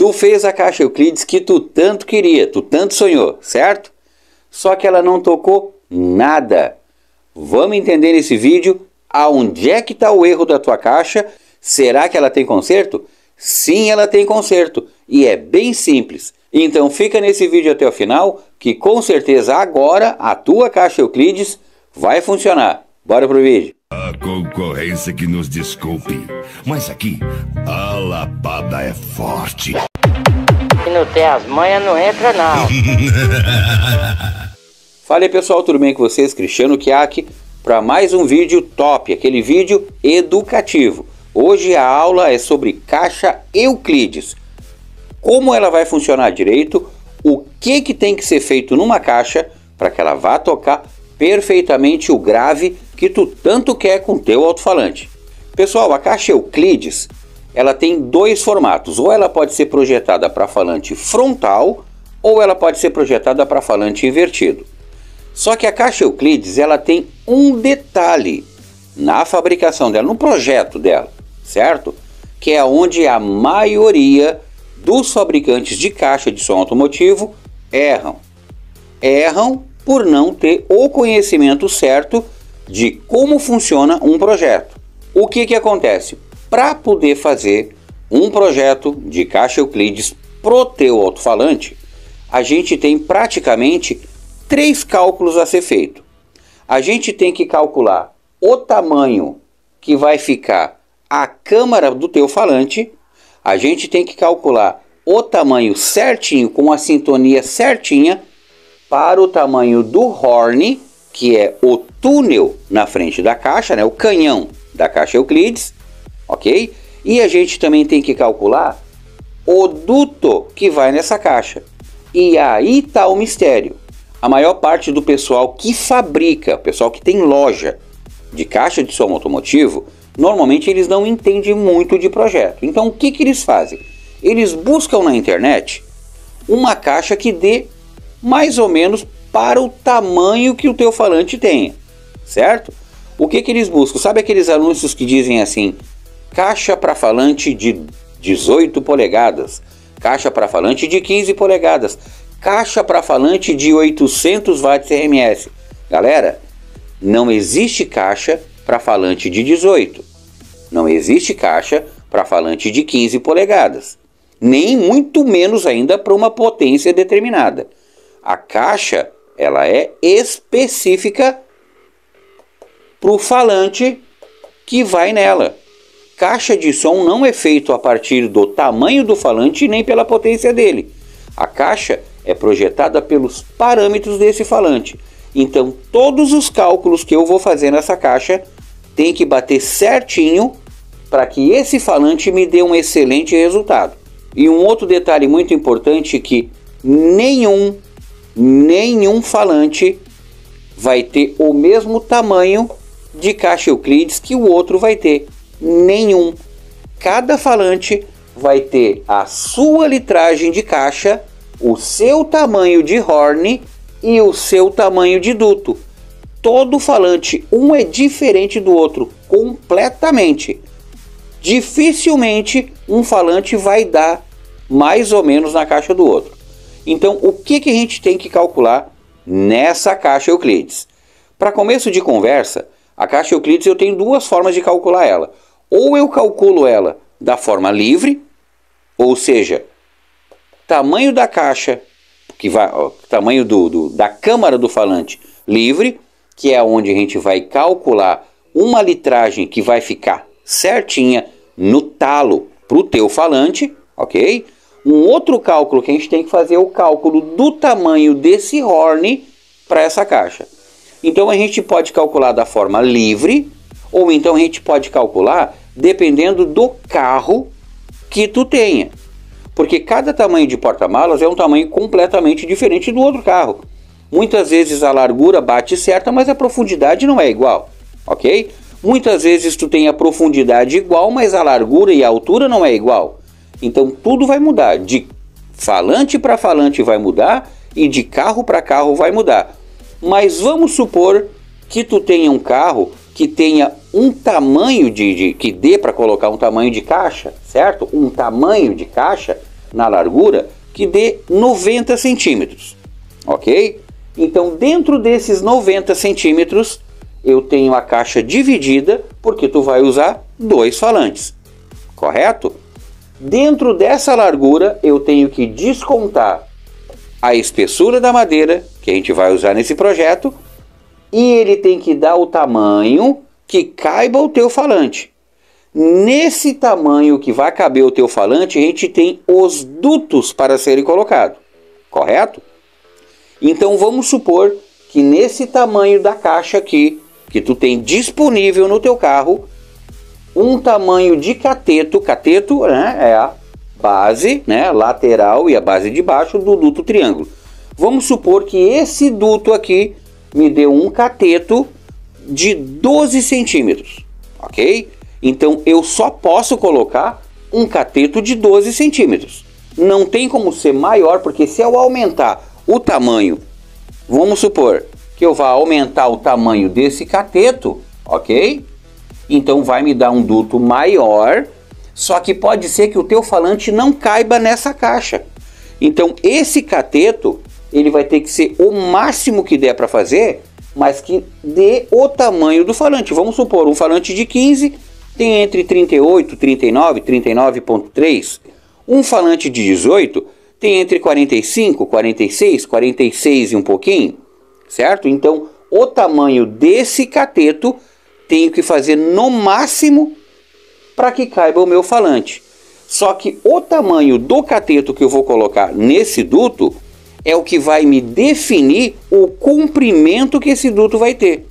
Tu fez a caixa Euclides que tu tanto queria, tu tanto sonhou, certo? Só que ela não tocou nada. Vamos entender nesse vídeo aonde é que está o erro da tua caixa. Será que ela tem conserto? Sim, ela tem conserto. E é bem simples. Então fica nesse vídeo até o final, que com certeza agora a tua caixa Euclides vai funcionar. Bora pro vídeo. A concorrência que nos desculpe, mas aqui a lapada é forte. Se não tem as manhas, não entra não. Fala aí pessoal, tudo bem com vocês? Cristiano Chiaki para mais um vídeo top, aquele vídeo educativo. Hoje a aula é sobre caixa Euclides. Como ela vai funcionar direito, o que tem que ser feito numa caixa para que ela vá tocar perfeitamente o grave que tu tanto quer com teu alto-falante. Pessoal, a caixa Euclides, ela tem dois formatos. Ou ela pode ser projetada para falante frontal, ou ela pode ser projetada para falante invertido. Só que a caixa Euclides, ela tem um detalhe na fabricação dela, no projeto dela, certo? Que é onde a maioria dos fabricantes de caixa de som automotivo erram. Erram por não ter o conhecimento certo de como funciona um projeto. O que acontece? Para poder fazer um projeto de caixa Euclides pro teu alto-falante, a gente tem praticamente 3 cálculos a ser feito. A gente tem que calcular o tamanho que vai ficar a câmara do teu falante, a gente tem que calcular o tamanho certinho, com a sintonia certinha, para o tamanho do horn, que é o túnel na frente da caixa, né, o canhão da caixa Euclides, ok? E a gente também tem que calcular o duto que vai nessa caixa. E aí está o mistério. A maior parte do pessoal que fabrica, pessoal que tem loja de caixa de som automotivo, normalmente eles não entendem muito de projeto. Então o que eles fazem? Eles buscam na internet uma caixa que dê mais ou menos para o tamanho que o teu falante tenha, certo? O que eles buscam? Sabe aqueles anúncios que dizem assim: caixa para falante de 18 polegadas, caixa para falante de 15 polegadas, caixa para falante de 800 watts RMS. Galera, não existe caixa para falante de 18. Não existe caixa para falante de 15 polegadas. Nem muito menos ainda para uma potência determinada. A caixa, ela é específica para o falante que vai nela. Caixa de som não é feito a partir do tamanho do falante nem pela potência dele. A caixa é projetada pelos parâmetros desse falante. Então todos os cálculos que eu vou fazer nessa caixa tem que bater certinho para que esse falante me dê um excelente resultado. E um outro detalhe muito importante é que nenhum falante vai ter o mesmo tamanho de caixa Euclides que o outro vai ter. Nenhum. Cada falante vai ter a sua litragem de caixa, o seu tamanho de horn e o seu tamanho de duto. Todo falante, um é diferente do outro, completamente. Dificilmente um falante vai dar mais ou menos na caixa do outro. Então, o que a gente tem que calcular nessa caixa Euclides? Para começo de conversa, a caixa Euclides eu tenho duas formas de calcular ela. Ou eu calculo ela da forma livre, ou seja, tamanho da caixa, que vai, tamanho da câmara do falante livre, que é onde a gente vai calcular uma litragem que vai ficar certinha no talo para o teu falante, ok? Um outro cálculo que a gente tem que fazer é o cálculo do tamanho desse horn para essa caixa. Então a gente pode calcular da forma livre, ou então a gente pode calcular dependendo do carro que tu tenha. Porque cada tamanho de porta-malas é um tamanho completamente diferente do outro carro. Muitas vezes a largura bate certa, mas a profundidade não é igual, ok? Muitas vezes tu tem a profundidade igual, mas a largura e a altura não é igual. Então tudo vai mudar, de falante para falante vai mudar e de carro para carro vai mudar. Mas vamos supor que tu tenha um carro que tenha um tamanho que dê para colocar um tamanho de caixa, certo? Um tamanho de caixa na largura que dê 90 centímetros, ok? Então, dentro desses 90 centímetros, eu tenho a caixa dividida, porque tu vai usar 2 falantes, correto? Dentro dessa largura, eu tenho que descontar a espessura da madeira, que a gente vai usar nesse projeto, e ele tem que dar o tamanho que caiba o teu falante. Nesse tamanho que vai caber o teu falante, a gente tem os dutos para serem colocados, correto? Então vamos supor que nesse tamanho da caixa aqui, que tu tem disponível no teu carro, um tamanho de cateto, né, é a base, né, lateral e a base de baixo do duto triângulo. Vamos supor que esse duto aqui me deu um cateto de 12 centímetros, ok? Então eu só posso colocar um cateto de 12 centímetros. Não tem como ser maior, porque se eu aumentar o tamanho, vamos supor que eu vá aumentar o tamanho desse cateto, ok? Então vai me dar um duto maior, só que pode ser que o teu falante não caiba nessa caixa. Então esse cateto, ele vai ter que ser o máximo que der para fazer, mas que dê o tamanho do falante. Vamos supor, um falante de 15 tem entre 38, 39, 39,3. Um falante de 18 tem entre 45, 46, 46 e um pouquinho, certo? Então, o tamanho desse cateto tenho que fazer no máximo para que caiba o meu falante. Só que o tamanho do cateto que eu vou colocar nesse duto é o que vai me definir o comprimento que esse duto vai ter,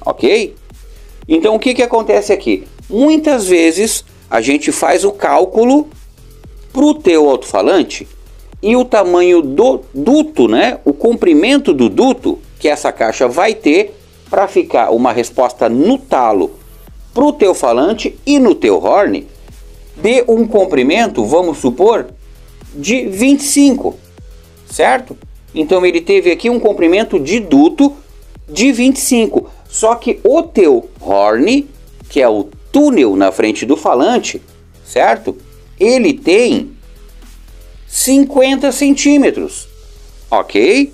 ok? Então o que acontece aqui? Muitas vezes a gente faz o cálculo para o teu alto-falante e o tamanho do duto, né? O comprimento do duto que essa caixa vai ter para ficar uma resposta no talo para o teu falante e no teu horn, de um comprimento, vamos supor, de 25, certo? Então ele teve aqui um comprimento de duto de 25, só que o teu horn, que é o túnel na frente do falante, certo? Ele tem 50 centímetros, ok?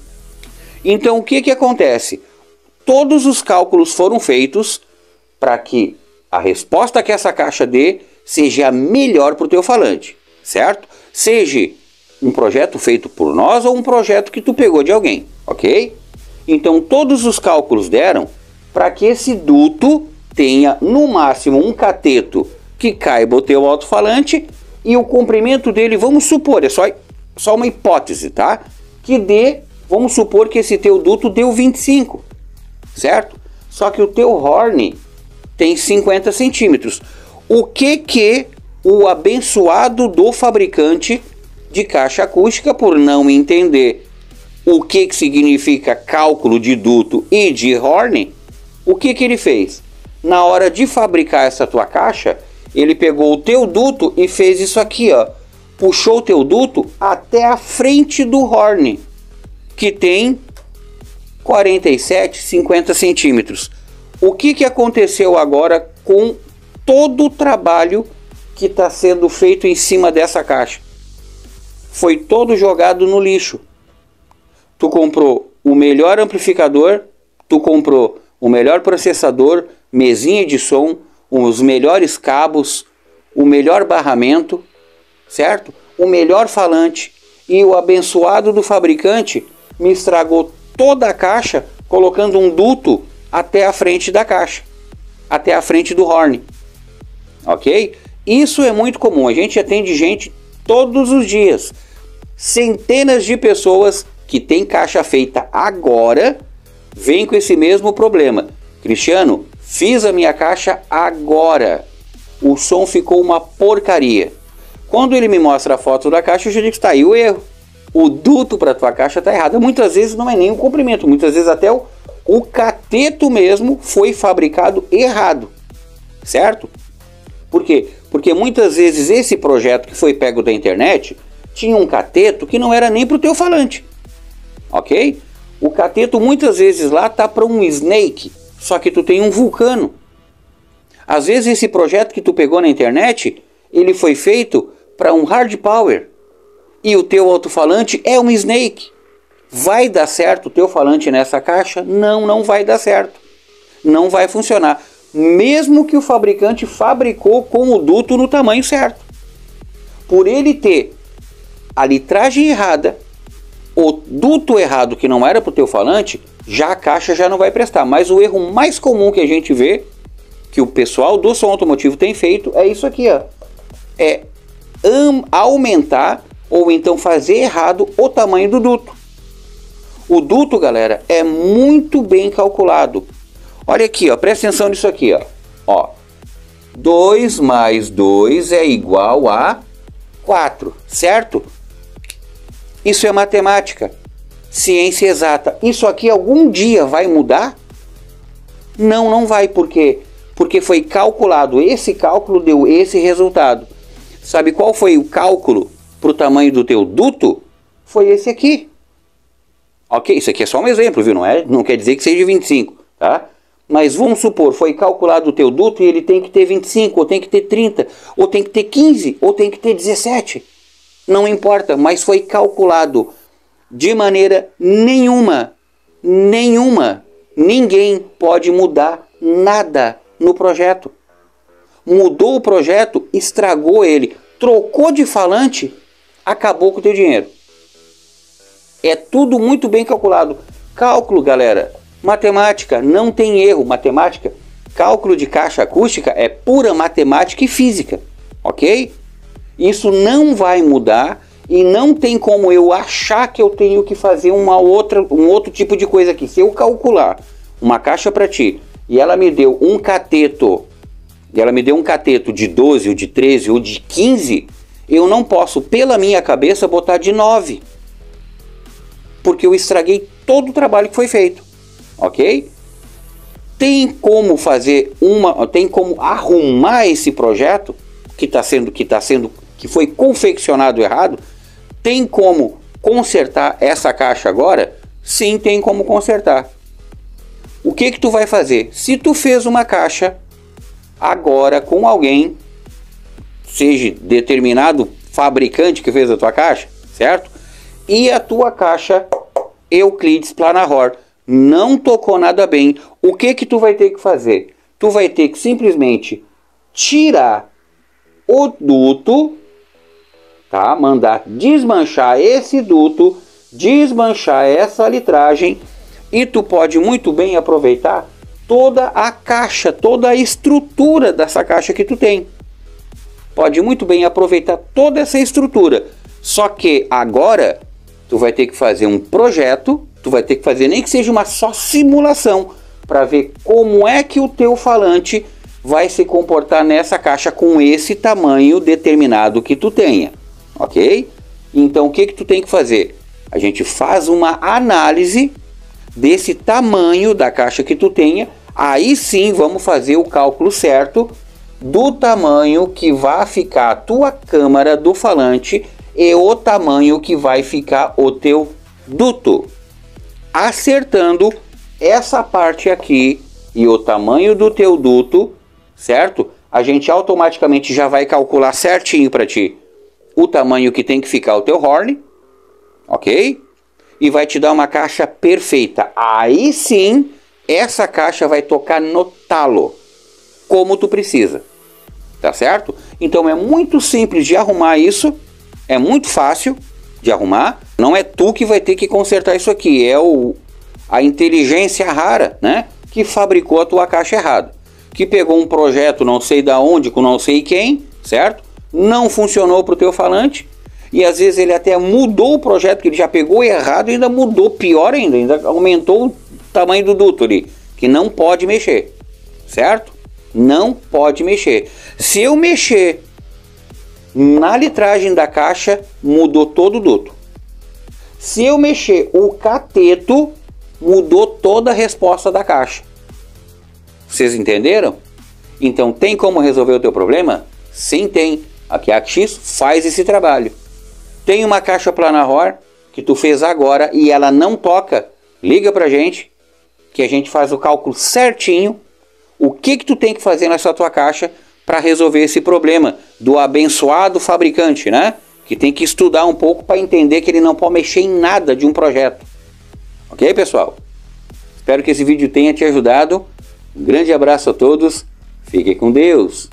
Então o que acontece? Todos os cálculos foram feitos para que a resposta que essa caixa dê seja a melhor para o teu falante, certo? Seja um projeto feito por nós ou um projeto que tu pegou de alguém, ok? Então todos os cálculos deram para que esse duto tenha no máximo um cateto que caiba o teu alto-falante e o comprimento dele, vamos supor, é só uma hipótese, tá? Que dê, vamos supor que esse teu duto deu 25, certo? Só que o teu horn tem 50 centímetros. O que o abençoado do fabricante de caixa acústica, por não entender o que significa cálculo de duto e de horn, o que ele fez? Na hora de fabricar essa tua caixa, ele pegou o teu duto e fez isso aqui, ó. Puxou o teu duto até a frente do horn, que tem 47, 50 centímetros. O que aconteceu agora com todo o trabalho que está sendo feito em cima dessa caixa? Foi todo jogado no lixo. Tu comprou o melhor amplificador, tu comprou o melhor processador, mesinha de som, os melhores cabos, o melhor barramento, certo? O melhor falante, e o abençoado do fabricante me estragou toda a caixa colocando um duto até a frente da caixa, até a frente do horn, ok? Isso é muito comum, a gente atende gente todos os dias, centenas de pessoas que tem caixa feita agora, vem com esse mesmo problema. Cristiano, fiz a minha caixa agora, o som ficou uma porcaria. Quando ele me mostra a foto da caixa, eu já digo que está aí o erro. O duto para tua caixa está errado. Muitas vezes não é nem o comprimento, muitas vezes até o cateto mesmo foi fabricado errado, certo? Por quê? Porque muitas vezes esse projeto que foi pego da internet tinha um cateto que não era nem para o teu falante, ok? O cateto muitas vezes lá tá para um Snake, só que tu tem um Vulcano. Às vezes esse projeto que tu pegou na internet, ele foi feito para um Hard Power, e o teu alto-falante é um Snake. Vai dar certo o teu falante nessa caixa? Não, não vai dar certo. Não vai funcionar. Mesmo que o fabricante fabricou com o duto no tamanho certo. Por ele ter a litragem errada, o duto errado que não era para o teu falante, já a caixa já não vai prestar. Mas o erro mais comum que a gente vê, que o pessoal do som automotivo tem feito, é isso aqui, ó. É aumentar ou então fazer errado o tamanho do duto. O duto, galera, é muito bem calculado. Olha aqui, ó, presta atenção nisso aqui, ó. 2 mais 2 é igual a 4, certo? Isso é matemática, ciência exata. Isso aqui algum dia vai mudar? Não, não vai. Por quê? Porque foi calculado. Esse cálculo deu esse resultado. Sabe qual foi o cálculo para o tamanho do teu duto? Foi esse aqui. Ok, isso aqui é só um exemplo, viu? Não quer dizer que seja 25, tá? Mas vamos supor, foi calculado o teu duto e ele tem que ter 25, ou tem que ter 30, ou tem que ter 15, ou tem que ter 17. Não importa, mas foi calculado de maneira nenhuma. Ninguém pode mudar nada no projeto. Mudou o projeto, estragou ele, trocou de falante, acabou com o teu dinheiro. É tudo muito bem calculado. Cálculo, galera, matemática, não tem erro. Matemática, cálculo de caixa acústica é pura matemática e física, ok? Isso não vai mudar e não tem como eu achar que eu tenho que fazer um outro tipo de coisa aqui. Se eu calcular uma caixa para ti e ela me deu um cateto, de 12 ou de 13 ou de 15, eu não posso, pela minha cabeça, botar de 9. Porque eu estraguei todo o trabalho que foi feito, ok? Tem como arrumar esse projeto que foi confeccionado errado? Tem como consertar essa caixa agora? Sim, tem como consertar. O que tu vai fazer? Se tu fez uma caixa agora com alguém, seja determinado fabricante que fez a tua caixa, certo? E a tua caixa Euclides Planahor não tocou nada bem, o que tu vai ter que fazer? Tu vai ter que simplesmente tirar o duto, tá? Mandar desmanchar esse duto, desmanchar essa litragem, e tu pode muito bem aproveitar toda a caixa, toda a estrutura dessa caixa que tu tem. Pode muito bem aproveitar toda essa estrutura. Só que agora tu vai ter que fazer um projeto, tu vai ter que fazer nem que seja uma só simulação para ver como é que o teu falante vai se comportar nessa caixa com esse tamanho determinado que tu tenha, ok? Então o que tu tem que fazer? A gente faz uma análise desse tamanho da caixa que tu tenha, aí sim vamos fazer o cálculo certo do tamanho que vai ficar a tua câmara do falante e o tamanho que vai ficar o teu duto. Acertando essa parte aqui e o tamanho do teu duto, certo? A gente automaticamente já vai calcular certinho para ti o tamanho que tem que ficar o teu horn, ok? E vai te dar uma caixa perfeita. Aí sim, essa caixa vai tocar no talo, como tu precisa, tá certo? Então é muito simples de arrumar isso. É muito fácil de arrumar. Não é tu que vai ter que consertar isso aqui. É a inteligência rara, né? Que fabricou a tua caixa errada. Que pegou um projeto não sei da onde, com não sei quem, certo? Não funcionou para o teu falante. E às vezes ele até mudou o projeto, que ele já pegou errado e ainda mudou, pior ainda aumentou o tamanho do duto ali. Que não pode mexer, certo? Não pode mexer. Se eu mexer na litragem da caixa, mudou todo o duto. Se eu mexer o cateto, mudou toda a resposta da caixa. Vocês entenderam? Então tem como resolver o teu problema? Sim, tem. Aqui a AXX faz esse trabalho. Tem uma caixa Planahor que tu fez agora e ela não toca, liga pra gente que a gente faz o cálculo certinho. O que tu tem que fazer nessa tua caixa para resolver esse problema do abençoado fabricante, né? que tem que estudar um pouco para entender que ele não pode mexer em nada de um projeto. Ok, pessoal? Espero que esse vídeo tenha te ajudado. Um grande abraço a todos. Fiquem com Deus.